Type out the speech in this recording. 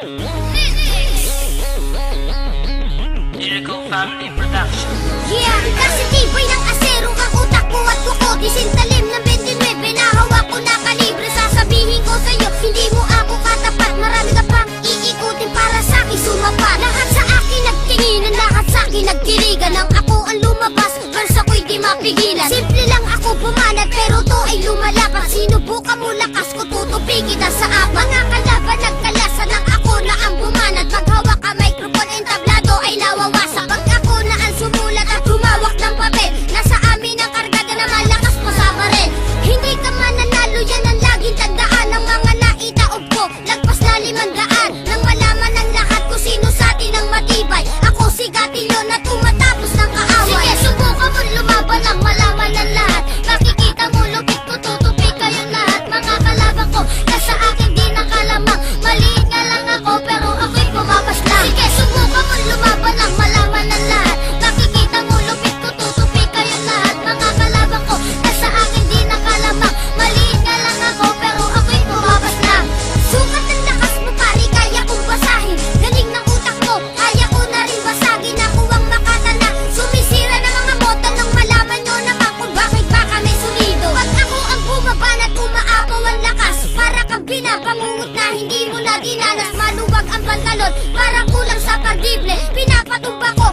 Lyrical Family Production. Yeah, kasi tibay ng asero ang utak ko at kuko. Disintalim ng 29 na hawak ko na kalibre. Sasabihin ko sa'yo, hindi mo ako katapat. Marami ka pang iikutin para sa'kin sumapat. Lahat sa akin nagtinginan, lahat sa'kin nagtirigan. Nang ako ang lumabas, verse ako'y di mapigilan. Simple lang ako bumanat, pero to ay lumalapat. Sinubukan mo lakas ko, tutupi kita sa apat. Mga kalaban nagkalasan lang ako na ang bumanat. Maghawak ka microphone and tablado ay nawawasak. Pag ako na ang sumulat at humawak ng papel, nasa amin ang kargada na malakas pa sa baril. Hindi ka mananalo, yan ang laging tandaan. Ng mga naitaob ko, lagpas na 500. Nang malaman ng lahat kung sino sa atin ang matibay, ako si Gatilyo na tumatapos ng kaaway. Sige, subukan mo lumaban ang malaman ng lahat. Makikita mo lupit ko, tutupi kayong lahat. Mga kalaban ko, nasa akin di nakalamang. Maliit nga lang ako, pero ako'y bumabas lang. Sige, subukan mo lumaban ang malaman ng lahat. Makikita mo lupit ko, tutupi kayong lahat. Mga kalaban ko, nasa akin di nakalamang. Maliit nga lang ako, pero ako'y bumabas lang. Sukat ng lakas mo pare, kaya kong basahin. Galing ng utak mo, kaya ko na rin basagin. Ako ang makatana, sumisira ng mga moto. Nang malaman nyo naman kung bakit ba kami sulido. Pag ako ang bumaban at umaapaw ang lakas, para kang binabangungot na hindi mo na dinanas. Maluwag ang pantalon, parang kulang sa pandible. Pinapatumba ko